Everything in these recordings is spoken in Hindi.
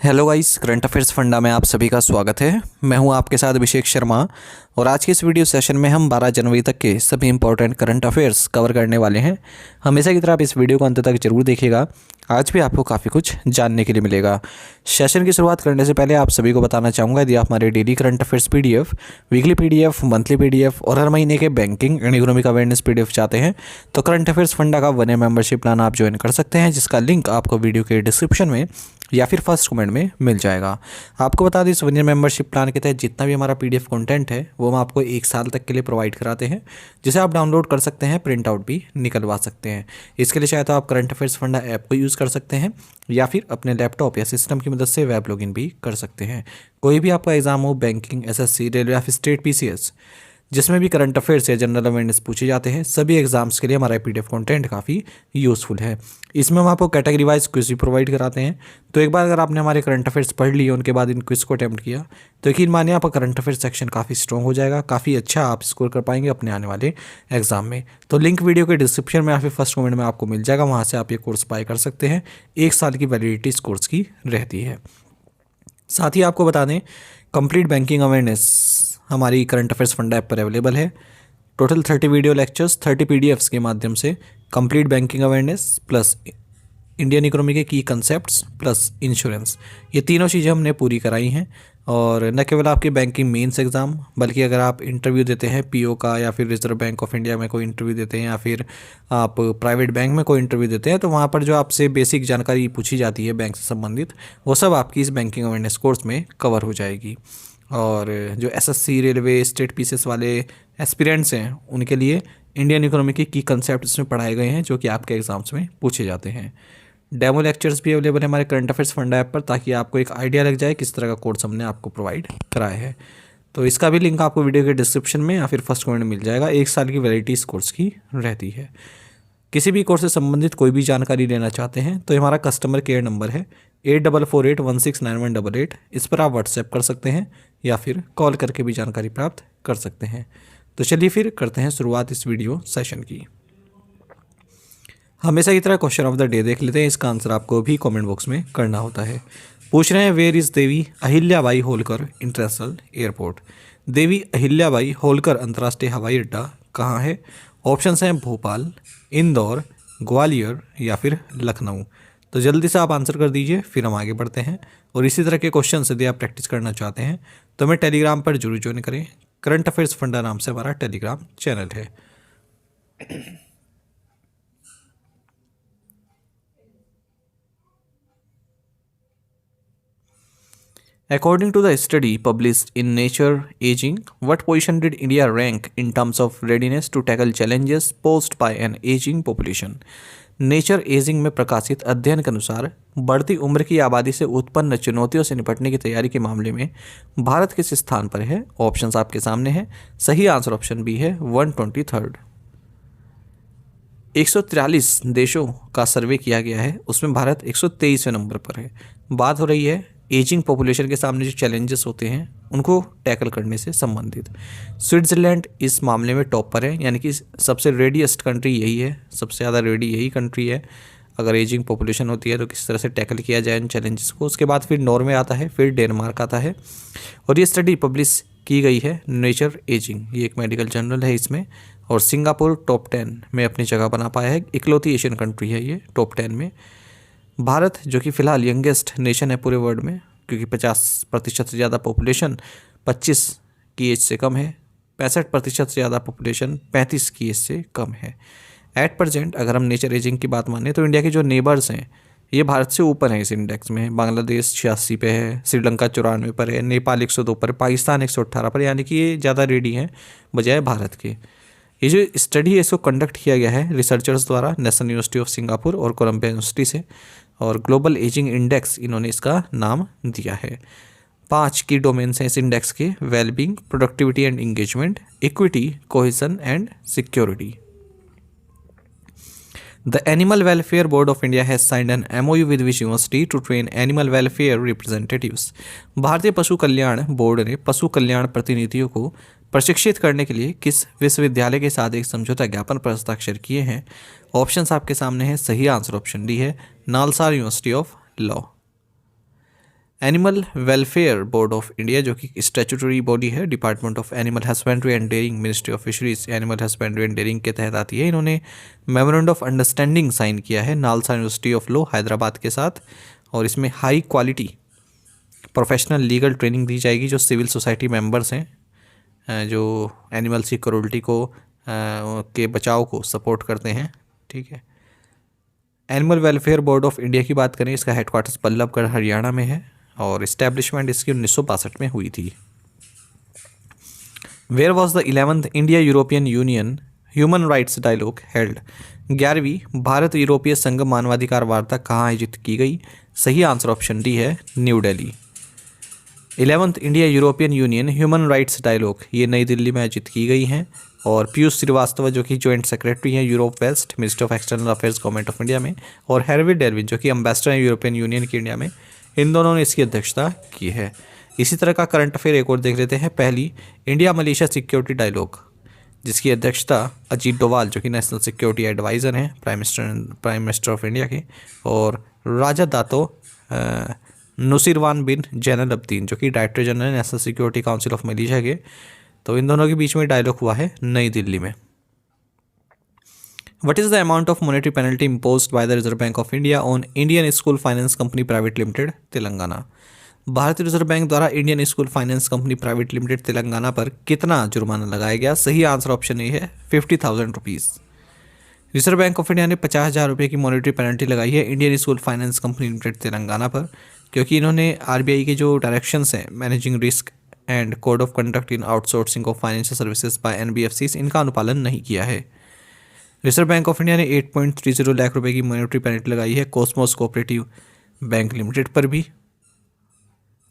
Hello guys, current affairs funda में आप सभी का स्वागत है। मैं हूं आपके साथ अभिषेक शर्मा और आज के इस वीडियो सेशन में हम 12 जनवरी तक के सभी इंपॉर्टेंट करंट अफेयर्स कवर करने वाले हैं। हमेशा की तरह आप इस वीडियो को अंत तक जरूर देखिएगा। आज भी आपको काफ़ी कुछ जानने के लिए मिलेगा। सेशन की शुरुआत करने से पहले आप सभी को बताना चाहूँगा, यदि आप हमारे daily current affairs PDF, weekly PDF, monthly PDF और हर महीने के banking and economic awareness PDF चाहते हैं तो करंट अफेयर्स फंडा का 1 ईयर मेंबरशिप प्लान आप ज्वाइन कर सकते हैं, जिसका लिंक आपको वीडियो के डिस्क्रिप्शन में या फिर फर्स्ट कमेंट में मिल जाएगा। आपको बता दें, इस 1 ईयर मेंबरशिप प्लान के तहत जितना भी हमारा पीडीएफ कंटेंट है वो हम आपको 1 साल तक के लिए प्रोवाइड कराते हैं, जिसे आप डाउनलोड कर सकते हैं, प्रिंट आउट भी निकलवा सकते हैं। इसके लिए चाहे तो आप करंट अफेयर्स फंडा ऐप को यूज़ कर सकते हैं या फिर अपने लैपटॉप या सिस्टम की मदद से वेब लॉगिन भी कर सकते हैं। कोई भी आपका एग्जाम हो, बैंकिंग, एसएससी, रेलवे या फिर स्टेट पीसीएस, जिसमें भी करंट अफेयर्स या जनरल अवेयरनेस पूछे जाते हैं, सभी एग्जाम्स के लिए हमारा पीडीएफ कंटेंट काफ़ी यूज़फुल है। इसमें हम आपको कैटेगरी वाइज क्विज भी प्रोवाइड कराते हैं। तो एक बार अगर आपने हमारे करंट अफेयर्स पढ़ लिए, उनके बाद इन क्विज को अटैम्प्ट किया, तो यकीन मानिए आपका करंट अफेयर्स सेक्शन काफ़ी स्ट्रॉन्ग हो जाएगा, काफ़ी अच्छा आप स्कोर कर पाएंगे अपने आने वाले एग्जाम में। तो लिंक वीडियो के डिस्क्रिप्शन में या फिर फर्स्ट कमेंट में आपको मिल जाएगा, वहाँ से आप ये कोर्स बाय कर सकते हैं। 1 साल की वैलिडिटी इस कोर्स की रहती है। साथ ही आपको बता दें, कंप्लीट बैंकिंग अवेयरनेस हमारी करंट अफेयर्स फंडा ऐप पर अवेलेबल है। टोटल 30 वीडियो लेक्चर्स, 30 पीडीएफ्स के माध्यम से complete banking awareness plus Indian economy के की कंसेप्ट्स प्लस इंश्योरेंस, ये तीनों चीज़ें हमने पूरी कराई हैं। और न केवल आपके बैंकिंग मेंस एग्ज़ाम, बल्कि अगर आप इंटरव्यू देते हैं पीओ का या फिर रिजर्व बैंक ऑफ इंडिया में कोई इंटरव्यू देते हैं या फिर आप प्राइवेट बैंक में कोई इंटरव्यू देते हैं, तो वहाँ पर जो आपसे बेसिक जानकारी पूछी जाती है बैंक से संबंधित, वो सब आपकी इस बैंकिंग अवेयरनेस कोर्स में कवर हो जाएगी। और जो एसएससी, रेलवे, स्टेट पीसीएस वाले एस्पिरेंट्स हैं, उनके लिए इंडियन इकोनॉमी के की कंसेप्ट इसमें पढ़ाए गए हैं, जो कि आपके एग्जाम्स में पूछे जाते हैं। डेमो लेक्चर्स भी अवेलेबल है हमारे करंट अफेयर्स फंडा ऐप पर, ताकि आपको एक आइडिया लग जाए किस तरह का कोर्स हमने आपको प्रोवाइड कराया है। तो इसका भी लिंक आपको वीडियो के डिस्क्रिप्शन में या फिर फर्स्ट कमेंट में मिल जाएगा। 1 साल की वैलिडिटी इस कोर्स की रहती है। किसी भी कोर्स से संबंधित कोई भी जानकारी लेना चाहते हैं तो हमारा कस्टमर केयर नंबर है 8448169188। इस पर आप व्हाट्सएप कर सकते हैं या फिर कॉल करके भी जानकारी प्राप्त कर सकते हैं। तो चलिए फिर करते हैं शुरुआत इस वीडियो सेशन की। हमेशा की तरह क्वेश्चन ऑफ द डे देख लेते हैं। इसका आंसर आपको भी कमेंट बॉक्स में करना होता है। पूछ रहे हैं, where is Devi Ahilyabai Holkar international airport. Devi Ahilyabai Holkar अंतर्राष्ट्रीय हवाई अड्डा कहाँ है? ऑप्शंस हैं भोपाल, इंदौर, ग्वालियर या फिर लखनऊ। तो जल्दी से आप आंसर कर दीजिए, फिर हम आगे बढ़ते हैं। और इसी तरह के क्वेश्चन यदि आप प्रैक्टिस करना चाहते हैं तो हमें टेलीग्राम पर जरूर ज्वाइन करें। करंट अफेयर्स फंडा नाम से हमारा टेलीग्राम चैनल है। According to the study published in Nature Aging, what position did India rank in terms of readiness to tackle challenges posed by an aging population? Nature ageing में प्रकाशित अध्ययन के अनुसार बढ़ती उम्र की आबादी से उत्पन्न चुनौतियों से निपटने की तैयारी के मामले में भारत किस स्थान पर है? ऑप्शंस आपके सामने हैं। सही आंसर ऑप्शन बी है 123rd। 143 देशों का सर्वे किया गया है, उसमें भारत 123वें नंबर पर है। बात हो रही है एजिंग पॉपुलेशन के सामने जो चैलेंजेस होते हैं उनको टैकल करने से संबंधित। स्विट्ज़रलैंड इस मामले में टॉप पर है, यानी कि सबसे रेडिएस्ट कंट्री यही है, सबसे ज़्यादा रेडी यही कंट्री है अगर एजिंग पॉपुलेशन होती है तो किस तरह से टैकल किया जाए इन चैलेंजेस को। उसके बाद फिर नॉर्वे आता है, फिर डेनमार्क आता है। और ये स्टडी पब्लिश की गई है नेचर एजिंग, ये एक मेडिकल जर्नल है इसमें। और सिंगापुर टॉप 10 में अपनी जगह बना पाया है, इकलौती एशियन कंट्री है ये टॉप 10 में। भारत जो कि फ़िलहाल यंगेस्ट नेशन है पूरे वर्ल्ड में, क्योंकि 50% से ज़्यादा पॉपुलेशन 25 की एज से कम है, 65% से ज़्यादा पॉपुलेशन 35 की एज से कम है। एट प्रेजेंट अगर हम नेचर एजिंग की बात माने तो इंडिया के जो नेबर्स हैं ये भारत से ऊपर हैं इस इंडेक्स में। बांग्लादेश 86 पे है, श्रीलंका 94 पर है, नेपाल 102 पर, पाकिस्तान 118 पर, यानी कि ये ज़्यादा रेडी हैं बजाय भारत के। ये जो स्टडी है इसको कंडक्ट किया गया है रिसर्चर्स द्वारा नेशनल यूनिवर्सिटी ऑफ सिंगापुर और कोलंबिया यूनिवर्सिटी से, और ग्लोबल एजिंग इंडेक्स इन्होंने इसका नाम दिया है। 5 की डोमेन्स हैं इस इंडेक्स के: wellbeing, productivity and engagement, equity, cohesion and security. The Animal Welfare Board of India has signed an MOU with which university to train animal welfare representatives? भारतीय पशु कल्याण बोर्ड ने पशु कल्याण प्रतिनिधियों को प्रशिक्षित करने के लिए किस विश्वविद्यालय के साथ एक समझौता ज्ञापन पर हस्ताक्षर किए हैं? ऑप्शंस आपके सामने हैं। सही आंसर ऑप्शन डी है NALSAR university of law. Animal welfare board of India जो कि स्टैट्यूटरी बॉडी है department of animal husbandry and dairying ministry of fisheries animal husbandry and dairying के तहत आती है। इन्होंने मेमोरेंडम ऑफ अंडरस्टैंडिंग साइन किया है NALSAR university of law Hyderabad के साथ, और इसमें high quality professional legal training दी जाएगी जो सिविल सोसाइटी मेंबर्स हैं जो एनिमल्स की क्रूरल्टी को के बचाव को सपोर्ट करते हैं। ठीक है। Animal welfare board of India की बात करें, इसका हेडक्वार्टर्स पल्लवगढ़ हरियाणा में है और इस्टेब्लिशमेंट इसकी 1962 में हुई थी। Where was the 11th India European Union human rights dialogue held? 11वीं भारत यूरोपीय संगम मानवाधिकार वार्ता कहाँ आयोजित की गई? सही आंसर ऑप्शन डी है New Delhi. 11th India European Union human rights dialogue ये नई दिल्ली में आयोजित की गई हैं और पीयूष श्रीवास्तव जो कि जॉइंट सेक्रेटरी हैं Europe west ministry of external affairs government of India में, और हेरविड डेरविन जो कि एम्बेसडर हैं यूरोपियन यूनियन की इंडिया में, इन दोनों ने इसकी अध्यक्षता की है। इसी तरह का करंट अफेयर एक और देख लेते हैं। पहली इंडिया मलेशिया सिक्योरिटी डायलॉग जिसकी अध्यक्षता अजीत डोवाल जो कि नेशनल सिक्योरिटी एडवाइज़र हैं प्राइम मिनिस्टर ऑफ इंडिया के, और राजा दातो नुसीरवान बिन जैनल अब्दीन जो कि director general national security council of Malaysia के। तो इन दोनों के बीच में डायलॉग हुआ है नई दिल्ली में। What is the amount of monetary penalty imposed by the Reserve Bank of India on Indian School Finance Company Private Limited, Telangana? भारतीय रिजर्व बैंक द्वारा Indian school finance company private limited Telangana पर कितना जुर्माना लगाया गया? सही आंसर ऑप्शन ए है 50,000 rupees. Reserve bank of India ने 50,000 रुपये की मॉनेटरी पेनल्टी लगाई है Indian school finance company limited Telangana पर, क्योंकि इन्होंने आरबीआई के जो डायरेक्शंस हैं managing risk and code of conduct in outsourcing of financial services by NBFCs इनका अनुपालन नहीं किया है। रिजर्व बैंक ऑफ इंडिया ने 8.30 लाख रुपए की मॉनेटरी पेनल्टी लगाई है कॉस्मोस कोऑपरेटिव बैंक लिमिटेड पर भी।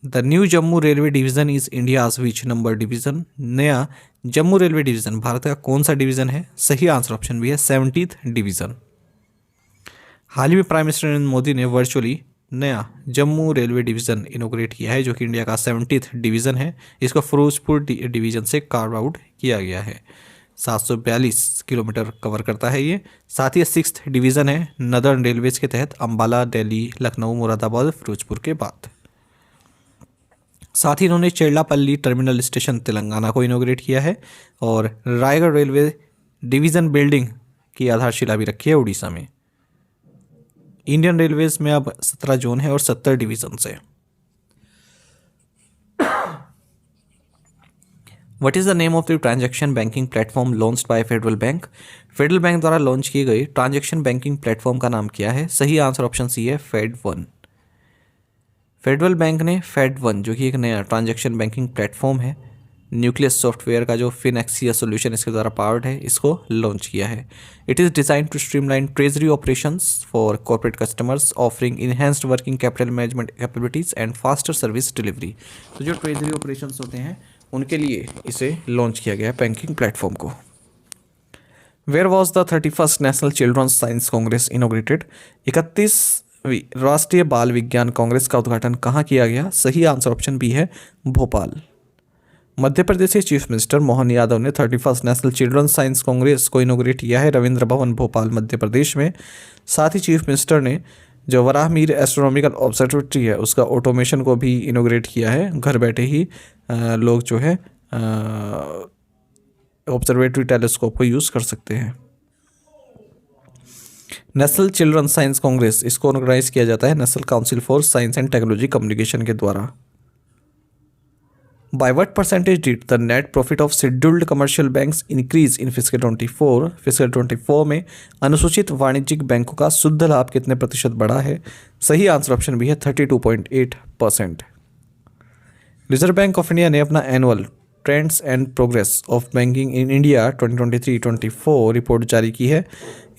The new Jammu railway division is India's which number division? नया जम्मू रेलवे डिवीजन भारत का कौन सा डिवीजन है? सही आंसर ऑप्शन भी है 70th डिवीजन। हाल ही में प्राइम मिनिस्टर नरेंद्र मोदी ने वर्चुअली नया जम्मू रेलवे डिवीज़न इनोग्रेट किया है जो कि इंडिया का 70th डिवीज़न है। इसको फिरोजपुर डिवीज़न से कार्व आउट किया गया है। 742 किलोमीटर कवर करता है ये। साथ ही 6th डिवीज़न है नदर्न रेलवेज के तहत अम्बाला, दिल्ली, लखनऊ, मुरादाबाद, फिरोजपुर के बाद। साथ ही इन्होंने चेरलापल्ली टर्मिनल स्टेशन तेलंगाना को इनोग्रेट किया है और रायगढ़ रेलवे डिवीज़न बिल्डिंग की आधारशिला भी रखी है उड़ीसा में। इंडियन रेलवेज में अब 17 जोन है और 70 डिवीजन है। What is the name of the transaction banking platform launched by federal bank? Federal bank द्वारा लॉन्च की गई ट्रांजैक्शन बैंकिंग प्लेटफॉर्म का नाम क्या है? सही आंसर ऑप्शन सी है फेड1। फेडरल बैंक ने फेड1 जो कि एक नया ट्रांजैक्शन बैंकिंग प्लेटफॉर्म है न्यूक्लियस सॉफ्टवेयर का जो फिनएक्सिया सोल्यूशन इसके द्वारा पावर्ड है इसको लॉन्च किया है। It is design to streamline treasury operations for corporate customers offering enhanced working capital management capabilities and faster service delivery. तो जो ट्रेजरी ऑपरेशंस होते हैं उनके लिए इसे लॉन्च किया गया है बैंकिंग प्लेटफॉर्म को। Where was the 31st national children's science congress inaugurated? 31वीं राष्ट्रीय बाल विज्ञान कांग्रेस का उद्घाटन कहाँ किया गया? सही आंसर ऑप्शन बी है भोपाल। मध्य प्रदेश के चीफ मिनिस्टर मोहन यादव ने 31st national children's science Congress को इनोग्रेट किया है रविंद्र भवन भोपाल मध्य प्रदेश में। साथ ही चीफ मिनिस्टर ने जो वराहमीर एस्ट्रोनॉमिकल ऑब्जर्वेटरी है उसका ऑटोमेशन को भी इनोग्रेट किया है। घर बैठे ही लोग जो है ऑब्जर्वेटरी टेलीस्कोप को यूज़ कर सकते हैं। नेशनल चिल्ड्रंस साइंस कांग्रेस इसको ऑर्गेनाइज किया जाता है national council for science and technology communication के द्वारा। By what percentage did the net profit of scheduled commercial banks increase in fiscal 24? fiscal 24 में अनुसूचित वाणिज्यिक बैंकों का शुद्ध लाभ कितने प्रतिशत बढ़ा है? सही आंसर ऑप्शन भी है 32.8%। रिजर्व बैंक ऑफ इंडिया ने अपना annual trends and progress of banking in India 2023-24 report जारी की है।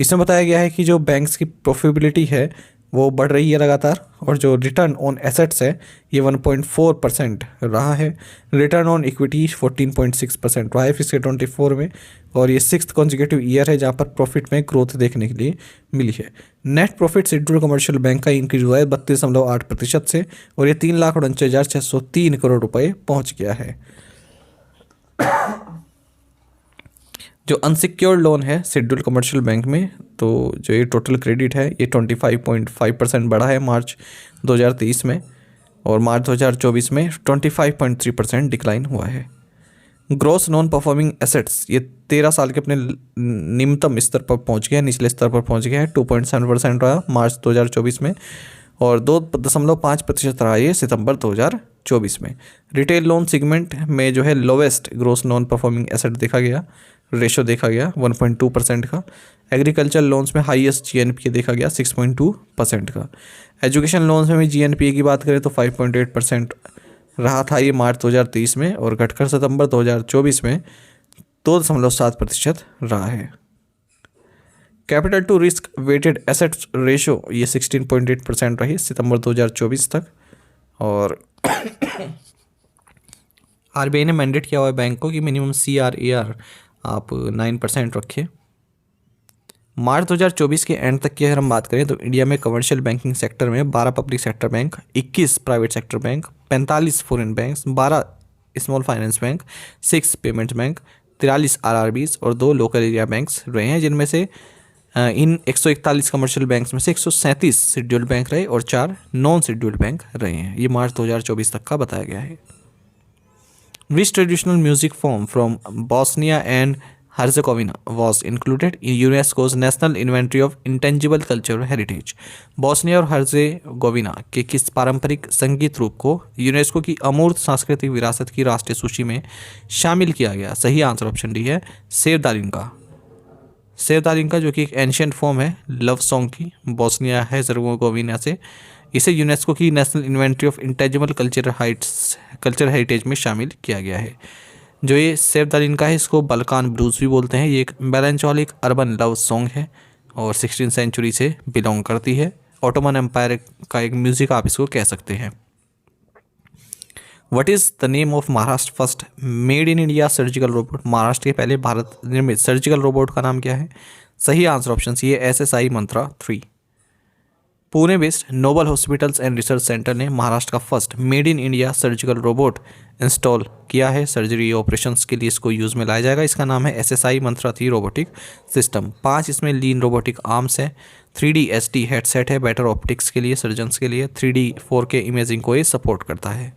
इसमें बताया गया है कि जो बैंक्स की प्रॉफिटेबिलिटी है वो बढ़ रही है लगातार और जो रिटर्न ऑन एसेट्स है ये 1.4% रहा है। रिटर्न ऑन इक्विटी 14.6% रहा है फिस्कल 24 में और ये 6th कॉन्जिक्यूटिव ईयर है जहाँ पर प्रॉफिट में ग्रोथ देखने के लिए मिली है। Net profit scheduled commercial bank का इंक्रीज हुआ है 32.8% से और ये 3,49,603 करोड़ रुपए पहुँच गया है। जो अनसिक्योर्ड लोन है शेड्यूल्ड कमर्शियल बैंक में तो जो ये टोटल क्रेडिट है ये 25.5% बढ़ा है मार्च 2023 में और मार्च 2024 में 25.3% डिक्लाइन हुआ है। ग्रॉस नॉन परफॉर्मिंग एसेट्स ये 13 साल के अपने निम्नतम स्तर पर पहुंच गया है, निचले स्तर पर पहुंच गया है। 2.7% रहा मार्च 2024 में और 2.5% रहा ये सितंबर 2024 में। रिटेल लोन सेगमेंट में जो है lowest gross non performing asset देखा गया, रेशो देखा गया 1.2% का। एग्रीकल्चर लोन्स में हाईएस्ट जीएनपीए देखा गया 6.2% का। एजुकेशन लोन्स में भी जीएनपीए की बात करें तो 5.8% रहा था ये मार्च 2023 में और घटकर सितंबर 2024 में 2.7% रहा है। Capital to risk weighted assets ratio ये 16.8% रही सितंबर 2024 तक। और आरबीआई ने मैंडेट किया हुआ है बैंक को कि मिनिमम CRAR आप 9% रखें। मार्च 2024 के एंड तक की अगर हम बात करें तो इंडिया में कमर्शियल बैंकिंग सेक्टर में 12 public sector bank, 21 private sector bank, 45 foreign banks, 12 small finance bank, 6 payments bank, 43 RRBs और 2 लोकल एरिया बैंक्स रहे हैं, जिनमें से इन 141 कमर्शियल बैंक्स में से 137 शेड्यूल्ड बैंक रहे और 4 नॉन शेड्यूल्ड बैंक रहे हैं। ये मार्च 2024 तक का बताया गया है। Which traditional music form from Bosnia and Herzegovina was included in UNESCO's National Inventory of Intangible Cultural Heritage? Bosnia और हर्जेगोविना के किस पारंपरिक संगीत रूप को यूनेस्को की अमूर्त सांस्कृतिक विरासत की राष्ट्रीय सूची में शामिल किया गया? सही आंसर ऑप्शन डी है सेवदालिंका। सेवदालिंका जो कि एक एंशियंट फॉर्म है लव सॉन्ग की बॉस्निया हर्जेगोविना से, इसे यूनेस्को की national inventory of intangible culture heritage में शामिल किया गया है। जो ये सेवदालिंका है इसको बल्कान ब्लूज भी बोलते हैं। ये एक मेलांचोलिक अर्बन लव सॉन्ग है और 16वीं सेंचुरी से बिलोंग करती है। ऑटोमन एम्पायर का एक म्यूजिक आप इसको कह सकते हैं। What is the name of Maharashtra first made in India surgical robot? Maharashtra के पहले भारत निर्मित सर्जिकल रोबोट का नाम क्या है? सही आंसर ऑप्शन सी है SSI Mantra 3। Pune based Noble hospitals and research centre ने महाराष्ट्र का first made in India surgical robot install किया है। सर्जरी ऑपरेशंस के लिए इसको यूज़ में लाया जाएगा। इसका नाम है SSI मंत्रा 3 रोबोटिक सिस्टम। 5 इसमें लीन रोबोटिक आर्म्स है। 3D SD हेडसेट है बेटर ऑप्टिक्स के लिए, सर्जन्स के लिए। 3D 4K इमेजिंग को ये सपोर्ट करता है।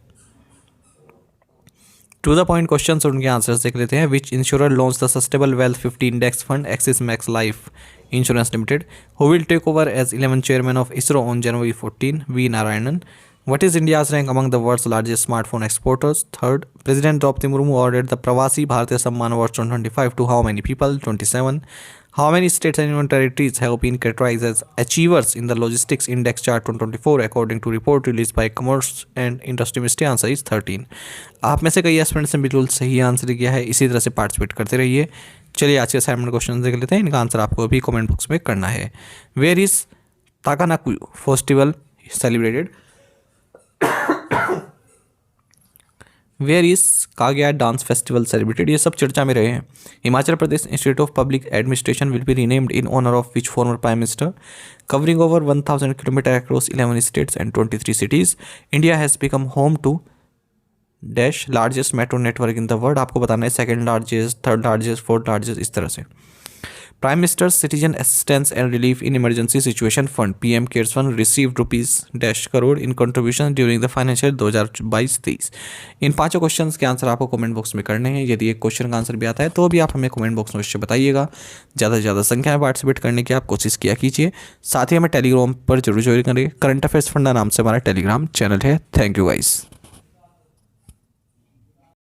टू द पॉइंट क्वेश्चन और उनके आंसर्स देख लेते हैं। Which insurer launch the sustainable wealth 50 index fund Axis Max Life insurance limited? Who will take over as 11th chairman of ISRO on January 14? V Narayanan. What is India's rank among the world's largest smartphone exporters? Third, President Draupadi Murmu awarded the Pravasi Bharatiya Samman Awards 2025 to how many people? 27. How many states and union territories have been categorized as achievers in the Logistics Index Chart 2024 according to report released by Commerce and Industry Ministry? Answer is 13. आप में से कई एस्पिरेंट्स ने बिल्कुल सही आंसर किया है। इसी तरह से पार्टिसिपेट करते रहिए। चलिए आज के असाइनमेंट क्वेश्चन देख लेते हैं। इनका आंसर आपको अभी कमेंट बॉक्स में करना है। Where is Takanakuy festival celebrated? Where is कागया डांस फेस्टिवल सेलिब्रेटेड? ये सब चर्चा में रहे हैं। Himachal Pradesh institute of public administration will be renamed in honour of which former prime minister? Covering over 1000 kilometre across 11 states and 23 cities, India has become home to dash largest metro network in the world. आपको बताना है second largest, third largest, fourth largest, इस तरह से। Prime minister citizen assistance and relief in emergency situation fund PM cares fund received rupees dash crore in contribution during the financial 2022-23। इन पांचों क्वेश्चंस के आंसर आपको कमेंट बॉक्स में करने हैं। यदि एक क्वेश्चन का आंसर भी आता है तो भी आप हमें कमेंट बॉक्स में अवश्य बताइएगा। ज़्यादा से ज़्यादा संख्या में पार्टिसिपेट करने की आप कोशिश किया कीजिए। साथ ही हमें टेलीग्राम पर जरूर ज्वाइन करें। करंट अफेयर्स फंडा नाम से हमारा टेलीग्राम चैनल है। Thank you guys.